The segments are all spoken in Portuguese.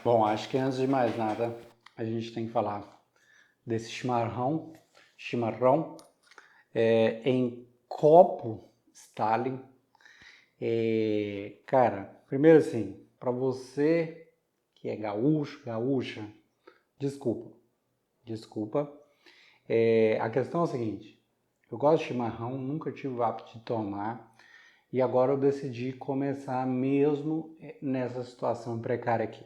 Bom, acho que antes de mais nada, a gente tem que falar desse chimarrão em copo Stalin. Cara, primeiro assim, para você que é gaúcho, gaúcha, desculpa. A questão é a seguinte, eu gosto de chimarrão, nunca tive o hábito de tomar, e agora eu decidi começar mesmo nessa situação precária aqui.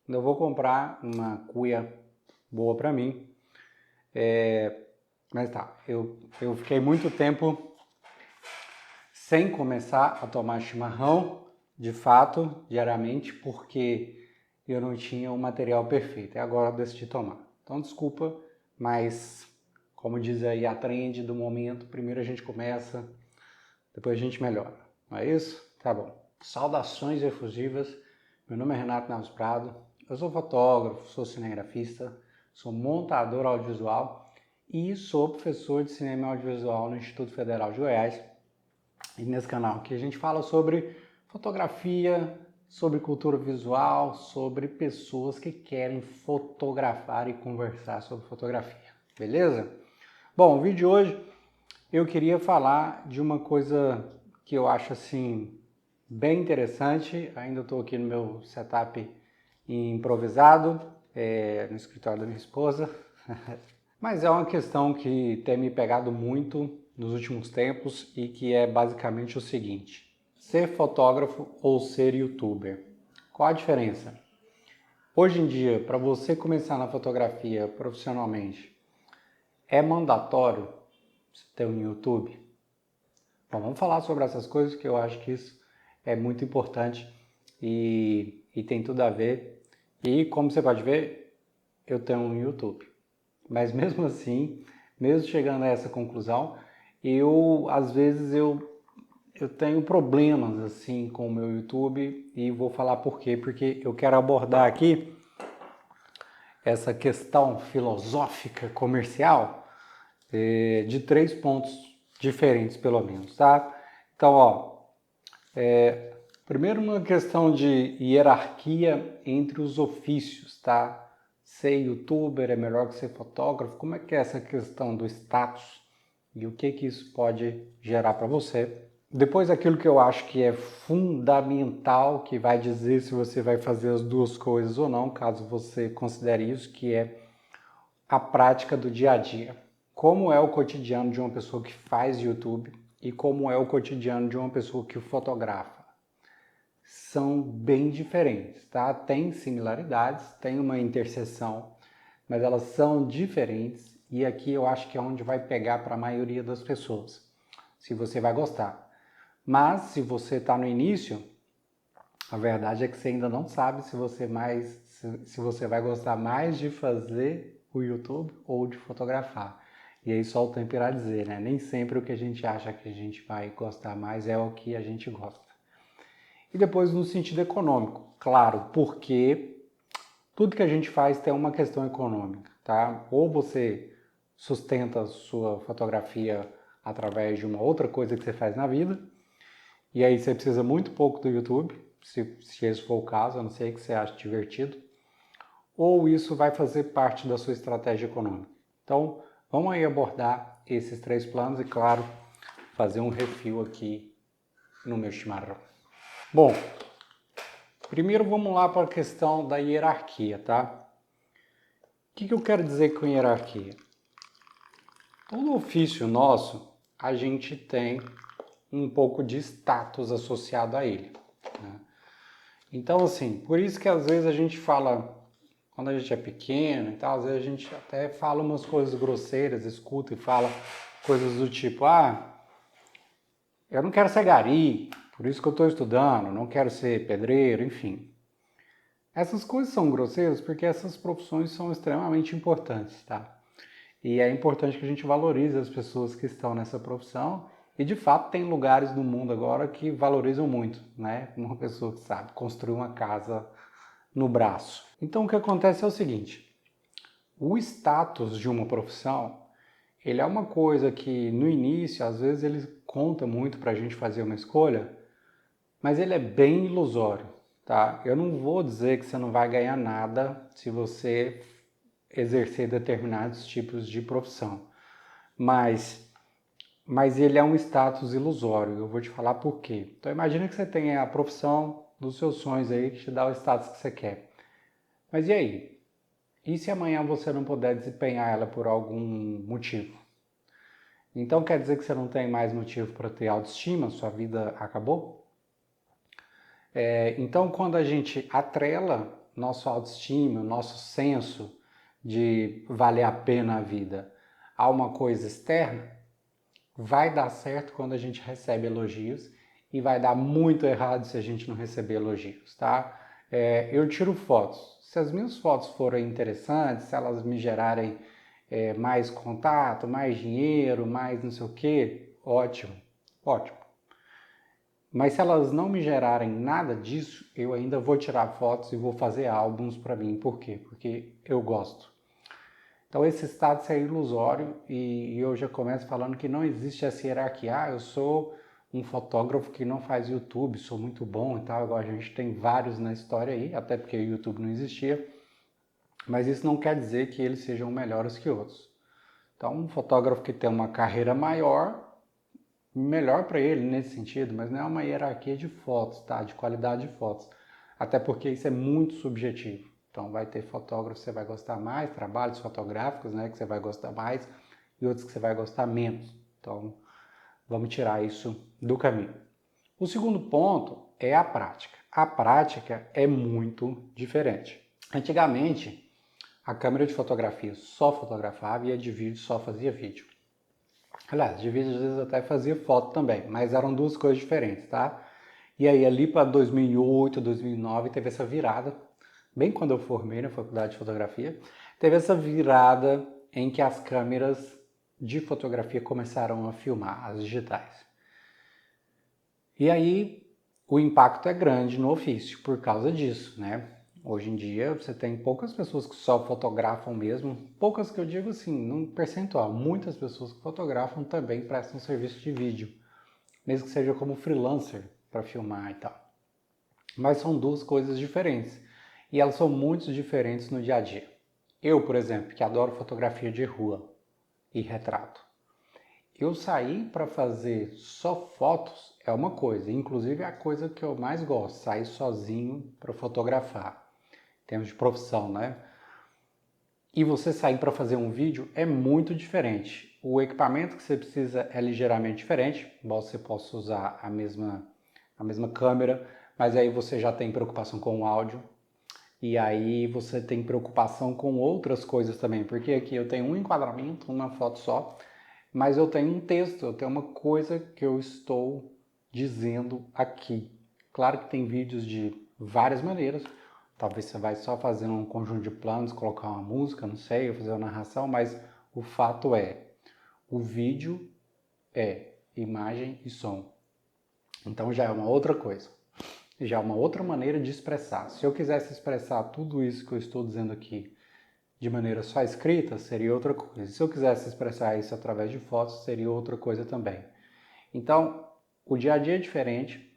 Eu vou comprar uma cuia boa para mim, mas tá, eu fiquei muito tempo sem começar a tomar chimarrão, de fato, diariamente, porque eu não tinha o material perfeito. E agora eu decidi tomar. Então, desculpa, mas como diz aí a trend do momento, primeiro a gente começa, depois a gente melhora. Não é isso? Tá bom. Saudações efusivas. Meu nome é Renato Naves Prado. Eu sou fotógrafo, sou cinegrafista, sou montador audiovisual e sou professor de cinema e audiovisual no Instituto Federal de Goiás. E nesse canal aqui a gente fala sobre fotografia, sobre cultura visual, sobre pessoas que querem fotografar e conversar sobre fotografia, beleza? Bom, o vídeo de hoje eu queria falar de uma coisa que eu acho assim bem interessante. Ainda estou aqui no meu setup improvisado, no escritório da minha esposa. Mas é uma questão que tem me pegado muito nos últimos tempos e que é basicamente o seguinte: ser fotógrafo ou ser youtuber? Qual a diferença? Hoje em dia, para você começar na fotografia profissionalmente, é mandatório ter um YouTube? Bom, vamos falar sobre essas coisas que eu acho que isso é muito importante e tem tudo a ver. E como você pode ver, eu tenho um YouTube. Mas mesmo assim, mesmo chegando a essa conclusão, às vezes eu tenho problemas assim com o meu YouTube e vou falar por quê, porque eu quero abordar aqui essa questão filosófica comercial de 3 pontos diferentes pelo menos, tá? Então, primeiro uma questão de hierarquia entre os ofícios, tá? Ser youtuber é melhor que ser fotógrafo? Como é que é essa questão do status e o que isso pode gerar para você? Depois aquilo que eu acho que é fundamental, que vai dizer se você vai fazer as duas coisas ou não, caso você considere isso, que é a prática do dia a dia. Como é o cotidiano de uma pessoa que faz YouTube e como é o cotidiano de uma pessoa que fotografa? São bem diferentes, tá? Tem similaridades, tem uma interseção, mas elas são diferentes e aqui eu acho que é onde vai pegar para a maioria das pessoas, se você vai gostar. Mas se você está no início, a verdade é que você ainda não sabe se você vai gostar mais de fazer o YouTube ou de fotografar. E aí só o tempo irá dizer, né? Nem sempre o que a gente acha que a gente vai gostar mais é o que a gente gosta. E depois no sentido econômico, claro, porque tudo que a gente faz tem uma questão econômica, tá? Ou você sustenta a sua fotografia através de uma outra coisa que você faz na vida, e aí você precisa muito pouco do YouTube, se esse for o caso, a não ser que você ache divertido, ou isso vai fazer parte da sua estratégia econômica. Então, vamos aí abordar esses 3 planos e, claro, fazer um refil aqui no meu chimarrão. Bom, primeiro vamos lá para a questão da hierarquia, tá? O que eu quero dizer com hierarquia? Todo ofício nosso, a gente tem um pouco de status associado a ele, né? Então, assim, por isso que às vezes a gente fala, quando a gente é pequeno e tal, às vezes a gente até fala umas coisas grosseiras, escuta e fala coisas do tipo, eu não quero ser gari, por isso que eu estou estudando, não quero ser pedreiro, enfim. Essas coisas são grosseiras porque essas profissões são extremamente importantes, tá? E é importante que a gente valorize as pessoas que estão nessa profissão. E de fato tem lugares no mundo agora que valorizam muito, né? Uma pessoa que sabe construir uma casa no braço. Então o que acontece é o seguinte: o status de uma profissão, ele é uma coisa que no início, às vezes, ele conta muito para a gente fazer uma escolha, mas ele é bem ilusório, tá? Eu não vou dizer que você não vai ganhar nada se você exercer determinados tipos de profissão, mas ele é um status ilusório. Eu vou te falar por quê. Então imagina que você tenha a profissão dos seus sonhos aí que te dá o status que você quer. Mas e aí? E se amanhã você não puder desempenhar ela por algum motivo? Então quer dizer que você não tem mais motivo para ter autoestima? Sua vida acabou? Então quando a gente atrela nosso autoestima, nosso senso de valer a pena a vida a uma coisa externa, vai dar certo quando a gente recebe elogios e vai dar muito errado se a gente não receber elogios, tá? Eu tiro fotos. Se as minhas fotos forem interessantes, se elas me gerarem mais contato, mais dinheiro, mais não sei o que, ótimo, ótimo. Mas se elas não me gerarem nada disso, eu ainda vou tirar fotos e vou fazer álbuns para mim. Por quê? Porque eu gosto. Então esse status é ilusório e eu já começo falando que não existe essa hierarquia. Ah, eu sou um fotógrafo que não faz YouTube, sou muito bom e tal. Igual a gente tem vários na história aí, até porque o YouTube não existia. Mas isso não quer dizer que eles sejam melhores que outros. Então um fotógrafo que tem uma carreira maior, melhor para ele nesse sentido, mas não é uma hierarquia de fotos, tá? De qualidade de fotos. Até porque isso é muito subjetivo. Então vai ter fotógrafos que você vai gostar mais, trabalhos fotográficos, né, que você vai gostar mais e outros que você vai gostar menos. Então vamos tirar isso do caminho. O segundo ponto é a prática. A prática é muito diferente. Antigamente, a câmera de fotografia só fotografava e a de vídeo só fazia vídeo. Aliás, de vídeo às vezes até fazia foto também, mas eram duas coisas diferentes, tá? E aí ali para 2008, 2009 teve essa virada, bem quando eu formei na faculdade de fotografia, teve essa virada em que as câmeras de fotografia começaram a filmar, as digitais. E aí o impacto é grande no ofício por causa disso, né? Hoje em dia você tem poucas pessoas que só fotografam mesmo, poucas que eu digo assim, num percentual, muitas pessoas que fotografam também prestam serviço de vídeo, mesmo que seja como freelancer para filmar e tal. Mas são duas coisas diferentes e elas são muito diferentes no dia a dia. Eu, por exemplo, que adoro fotografia de rua e retrato, eu sair para fazer só fotos é uma coisa, inclusive é a coisa que eu mais gosto, sair sozinho para fotografar, em termos de profissão, né? E você sair para fazer um vídeo é muito diferente. O equipamento que você precisa é ligeiramente diferente, você possa usar a mesma câmera, mas aí você já tem preocupação com o áudio, e aí você tem preocupação com outras coisas também, porque aqui eu tenho um enquadramento, uma foto só, mas eu tenho um texto, eu tenho uma coisa que eu estou dizendo aqui. Claro que tem vídeos de várias maneiras, talvez você vai só fazer um conjunto de planos, colocar uma música, não sei, ou fazer uma narração, mas o fato é, o vídeo é imagem e som. Então já é uma outra coisa, já é uma outra maneira de expressar. Se eu quisesse expressar tudo isso que eu estou dizendo aqui de maneira só escrita, seria outra coisa. Se eu quisesse expressar isso através de fotos, seria outra coisa também. Então, o dia a dia é diferente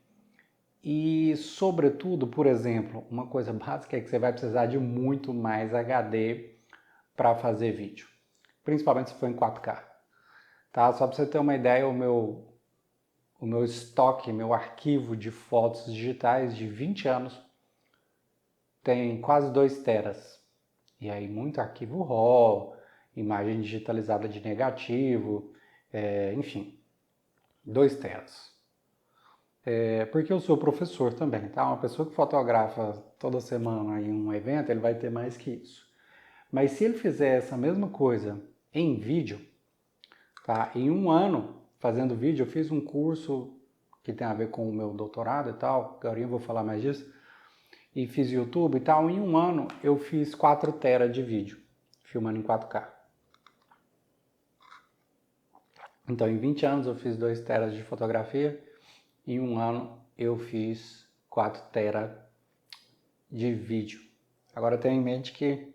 e, sobretudo, por exemplo, uma coisa básica é que você vai precisar de muito mais HD para fazer vídeo, principalmente se for em 4K. Tá? Só para você ter uma ideia, o meu estoque, meu arquivo de fotos digitais de 20 anos tem quase 2 teras. E aí muito arquivo RAW, imagem digitalizada de negativo, enfim, 2 teras. Porque eu sou professor também, tá? Uma pessoa que fotografa toda semana em um evento, ele vai ter mais que isso. Mas se ele fizer essa mesma coisa em vídeo, tá? Em um ano fazendo vídeo, eu fiz um curso que tem a ver com o meu doutorado e tal, agora eu vou falar mais disso, e fiz YouTube e tal. Em um ano eu fiz 4 teras de vídeo, filmando em 4K. Então, em 20 anos eu fiz 2 teras de fotografia, em um ano eu fiz 4 teras de vídeo. Agora tenha em mente que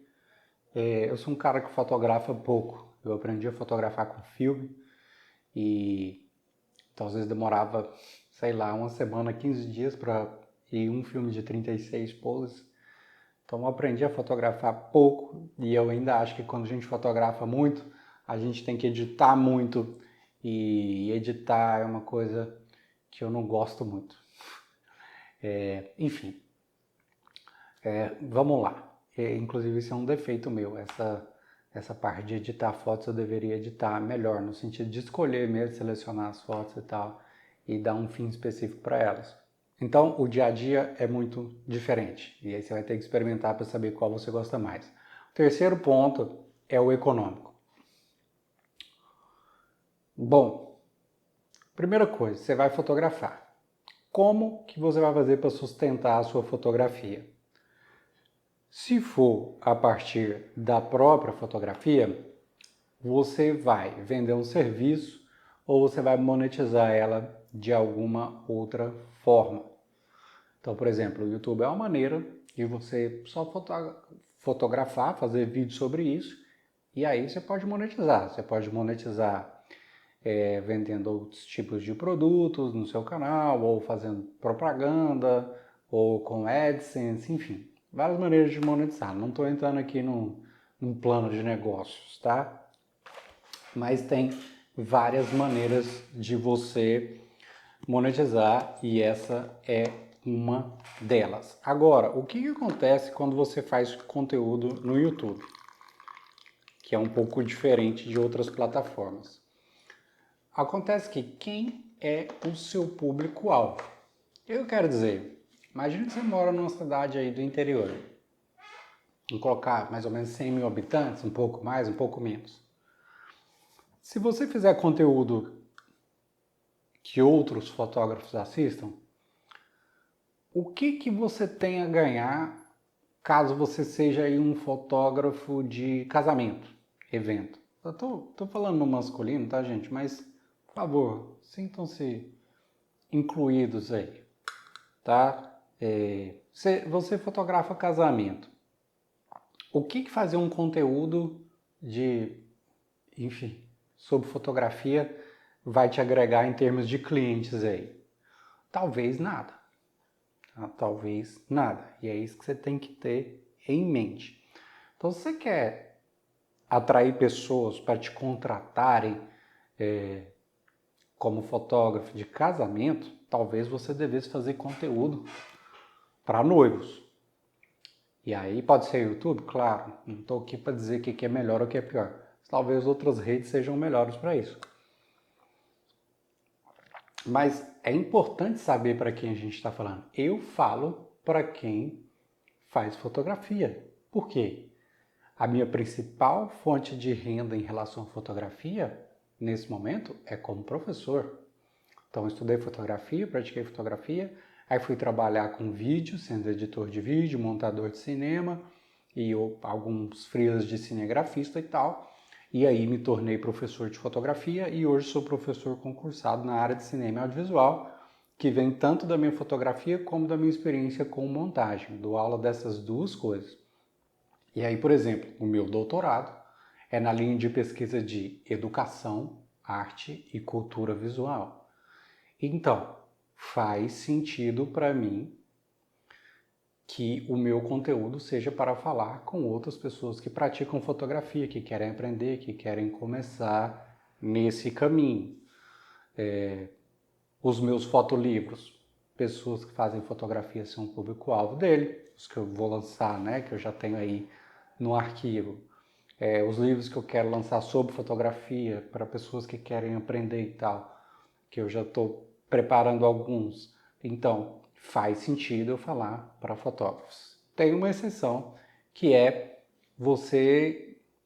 eu sou um cara que fotografa pouco. Eu aprendi a fotografar com filme e então às vezes demorava, sei lá, uma semana, 15 dias para e um filme de 36 poses. Então eu aprendi a fotografar pouco e eu ainda acho que quando a gente fotografa muito, a gente tem que editar muito e editar é uma coisa que eu não gosto muito. Enfim, vamos lá. Inclusive isso é um defeito meu, essa parte de editar fotos eu deveria editar melhor, no sentido de escolher mesmo, selecionar as fotos e tal, e dar um fim específico para elas. Então, o dia a dia é muito diferente, e aí você vai ter que experimentar para saber qual você gosta mais. O terceiro ponto é o econômico. Bom, primeira coisa, você vai fotografar. Como que você vai fazer para sustentar a sua fotografia? Se for a partir da própria fotografia, você vai vender um serviço ou você vai monetizar ela de alguma outra forma. Então, por exemplo, o YouTube é uma maneira de você só fotografar, fazer vídeo sobre isso, e aí você pode monetizar. Você pode monetizar vendendo outros tipos de produtos no seu canal, ou fazendo propaganda, ou com AdSense, enfim. Várias maneiras de monetizar. Não estou entrando aqui num plano de negócios, tá? Mas tem várias maneiras de você monetizar e essa é uma delas. Agora, o que acontece quando você faz conteúdo no YouTube? Que é um pouco diferente de outras plataformas. Acontece que quem é o seu público-alvo? Eu quero dizer, imagine que você mora numa cidade aí do interior. Vamos colocar mais ou menos 100 mil habitantes, um pouco mais, um pouco menos. Se você fizer conteúdo que outros fotógrafos assistam, o que você tem a ganhar caso você seja aí um fotógrafo de casamento, evento? Eu tô falando no masculino, tá, gente? Mas, por favor, sintam-se incluídos aí, tá? Você fotografa casamento. O que fazer um conteúdo enfim, sobre fotografia vai te agregar em termos de clientes aí? Talvez nada. Tá? Talvez nada. E é isso que você tem que ter em mente. Então, se você quer atrair pessoas para te contratarem como fotógrafo de casamento, talvez você devesse fazer conteúdo para noivos. E aí pode ser YouTube? Claro, não estou aqui para dizer o que é melhor ou o que é pior. Talvez outras redes sejam melhores para isso. Mas é importante saber para quem a gente está falando. Eu falo para quem faz fotografia. Por quê? A minha principal fonte de renda em relação à fotografia, nesse momento, é como professor. Então, eu estudei fotografia, pratiquei fotografia, aí fui trabalhar com vídeo, sendo editor de vídeo, montador de cinema e alguns freelas de cinegrafista e tal. E aí me tornei professor de fotografia e hoje sou professor concursado na área de cinema e audiovisual, que vem tanto da minha fotografia como da minha experiência com montagem. Dou aula dessas duas coisas. E aí, por exemplo, o meu doutorado é na linha de pesquisa de educação, arte e cultura visual. Então, faz sentido para mim que o meu conteúdo seja para falar com outras pessoas que praticam fotografia, que querem aprender, que querem começar nesse caminho. Os meus fotolivros, pessoas que fazem fotografia são o público-alvo dele, os que eu vou lançar, né, que eu já tenho aí no arquivo. Os livros que eu quero lançar sobre fotografia para pessoas que querem aprender e tal, que eu já estou preparando alguns. Então, faz sentido eu falar para fotógrafos. Tem uma exceção, que é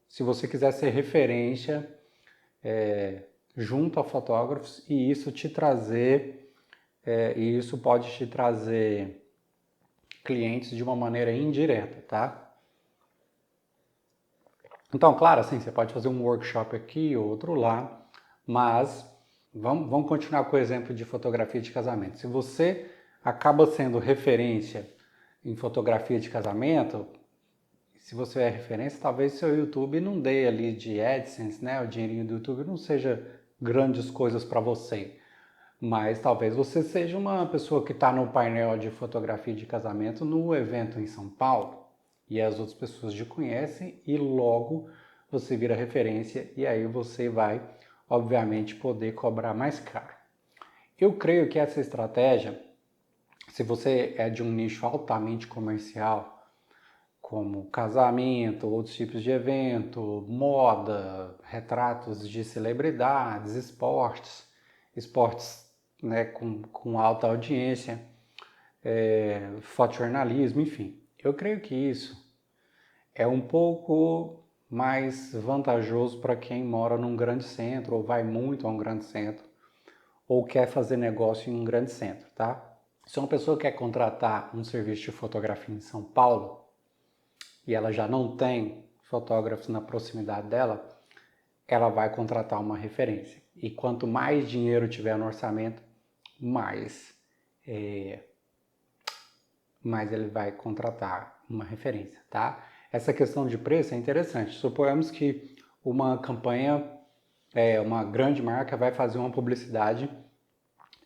se você quiser ser referência junto a fotógrafos e isso isso pode te trazer clientes de uma maneira indireta, tá? Então, claro, assim, você pode fazer um workshop aqui, outro lá, mas vamos continuar com o exemplo de fotografia de casamento. Se você acaba sendo referência em fotografia de casamento, se você é referência, talvez seu YouTube não dê ali de AdSense, né? O dinheirinho do YouTube não seja grandes coisas para você. Mas talvez você seja uma pessoa que está no painel de fotografia de casamento no evento em São Paulo e as outras pessoas te conhecem e logo você vira referência e aí você vai, obviamente, poder cobrar mais caro. Eu creio que essa estratégia, se você é de um nicho altamente comercial, como casamento, outros tipos de evento, moda, retratos de celebridades, esportes né, com alta audiência, fotojornalismo, enfim. Eu creio que isso é um pouco mais vantajoso para quem mora num grande centro ou vai muito a um grande centro ou quer fazer negócio em um grande centro, tá? Se uma pessoa quer contratar um serviço de fotografia em São Paulo e ela já não tem fotógrafos na proximidade dela, ela vai contratar uma referência. E quanto mais dinheiro tiver no orçamento, mais ele vai contratar uma referência, tá? Essa questão de preço é interessante. Suponhamos que uma campanha, uma grande marca vai fazer uma publicidade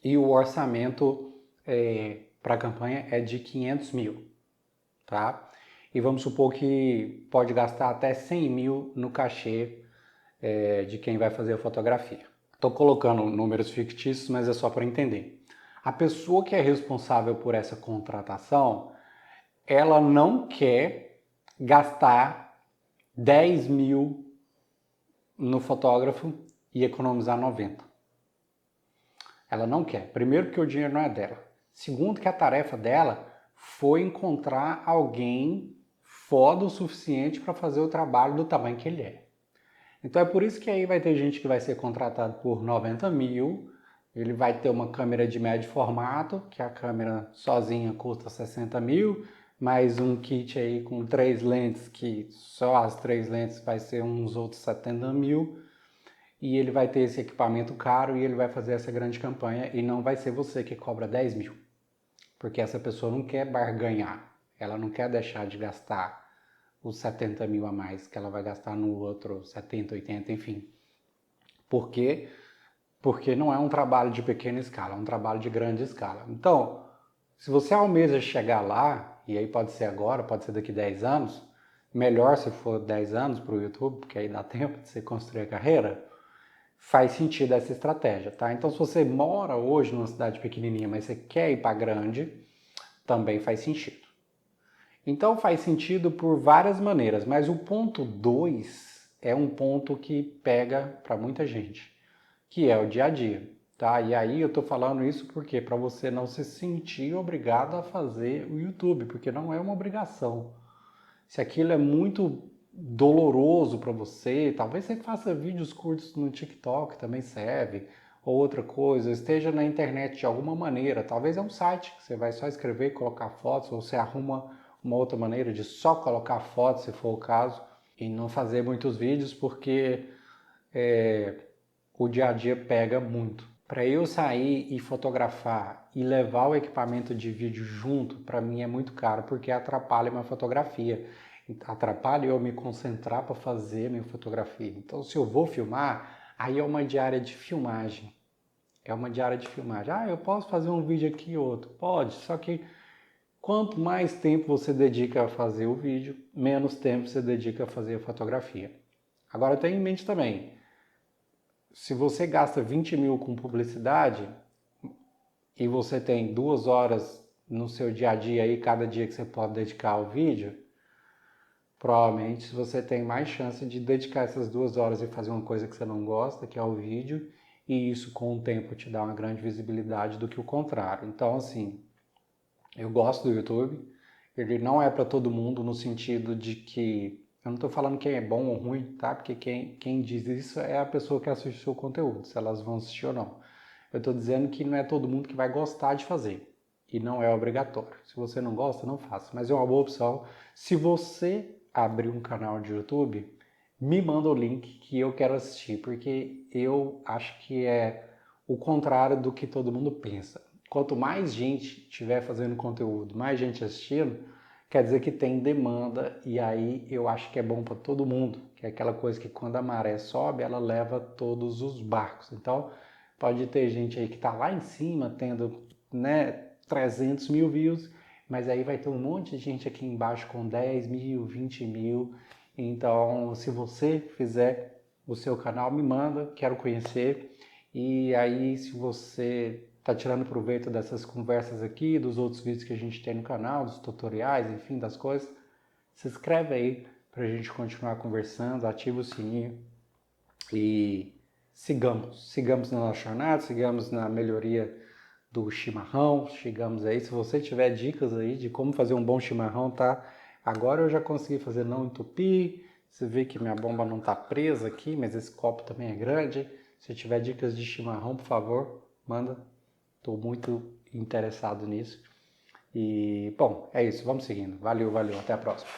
e o orçamento para a campanha é de 500 mil, tá? E vamos supor que pode gastar até 100 mil no cachê de quem vai fazer a fotografia. Estou colocando números fictícios, mas é só para entender. A pessoa que é responsável por essa contratação, ela não quer gastar 10 mil no fotógrafo e economizar 90. Ela não quer. Primeiro, porque o dinheiro não é dela. Segundo, que a tarefa dela foi encontrar alguém foda o suficiente para fazer o trabalho do tamanho que ele é. Então é por isso que aí vai ter gente que vai ser contratado por 90 mil, ele vai ter uma câmera de médio formato, que a câmera sozinha custa 60 mil, mais um kit aí com 3 lentes, que só as 3 lentes vai ser uns outros 70 mil, e ele vai ter esse equipamento caro e ele vai fazer essa grande campanha e não vai ser você que cobra 10 mil, porque essa pessoa não quer barganhar, ela não quer deixar de gastar os 70 mil a mais que ela vai gastar no outro, 70, 80, enfim. Por quê? Porque não é um trabalho de pequena escala, é um trabalho de grande escala. Então, se você almeja chegar lá, e aí pode ser agora, pode ser daqui 10 anos, melhor se for 10 anos para o YouTube, porque aí dá tempo de você construir a carreira, faz sentido essa estratégia, tá? Então, se você mora hoje numa cidade pequenininha, mas você quer ir para grande, também faz sentido. Então faz sentido por várias maneiras, mas o ponto 2 é um ponto que pega para muita gente, que é o dia a dia, tá? E aí eu tô falando isso porque para você não se sentir obrigado a fazer o YouTube, porque não é uma obrigação. Se aquilo é muito doloroso para você, talvez você faça vídeos curtos no TikTok, também serve, ou outra coisa, esteja na internet de alguma maneira, talvez é um site que você vai só escrever, colocar fotos, ou você arruma uma outra maneira de só colocar fotos, se for o caso, e não fazer muitos vídeos, porque o dia a dia pega muito. Para eu sair e fotografar e levar o equipamento de vídeo junto, para mim é muito caro, porque atrapalha minha fotografia. Atrapalha eu me concentrar para fazer minha fotografia. Então, se eu vou filmar, aí é uma diária de filmagem. É uma diária de filmagem. Ah, eu posso fazer um vídeo aqui e outro? Pode, só que quanto mais tempo você dedica a fazer o vídeo, menos tempo você dedica a fazer a fotografia. Agora tenha em mente também, se você gasta 20 mil com publicidade e você tem 2 horas no seu dia a dia aí, cada dia que você pode dedicar ao vídeo, provavelmente você tem mais chance de dedicar essas 2 horas e fazer uma coisa que você não gosta, que é o vídeo, e isso com o tempo te dá uma grande visibilidade do que o contrário. Então, assim, eu gosto do YouTube, ele não é para todo mundo no sentido de que, eu não estou falando quem é bom ou ruim, tá? Porque quem diz isso é a pessoa que assiste o seu conteúdo, se elas vão assistir ou não. Eu estou dizendo que não é todo mundo que vai gostar de fazer, e não é obrigatório. Se você não gosta, não faça, mas é uma boa opção. Se você abrir um canal de YouTube, me manda o link que eu quero assistir, porque eu acho que é o contrário do que todo mundo pensa. Quanto mais gente estiver fazendo conteúdo, mais gente assistindo, quer dizer que tem demanda e aí eu acho que é bom para todo mundo, que é aquela coisa que quando a maré sobe, ela leva todos os barcos. Então, Pode ter gente aí que está lá em cima, tendo, né, 300 mil views, mas aí vai ter um monte de gente aqui embaixo com 10 mil, 20 mil. Então, se você fizer o seu canal, me manda, quero conhecer. E aí, se você está tirando proveito dessas conversas aqui, dos outros vídeos que a gente tem no canal, dos tutoriais, enfim, das coisas, se inscreve aí para a gente continuar conversando, ativa o sininho e sigamos na nossa jornada, sigamos na melhoria do chimarrão, chegamos aí. Se você tiver dicas aí de como fazer um bom chimarrão, tá? Agora eu já consegui fazer não entupir, você vê que minha bomba não tá presa aqui, mas esse copo também é grande. Se tiver dicas de chimarrão, por favor, manda. Estou muito interessado nisso. E, bom, é isso. Vamos seguindo. Valeu, valeu. Até a próxima.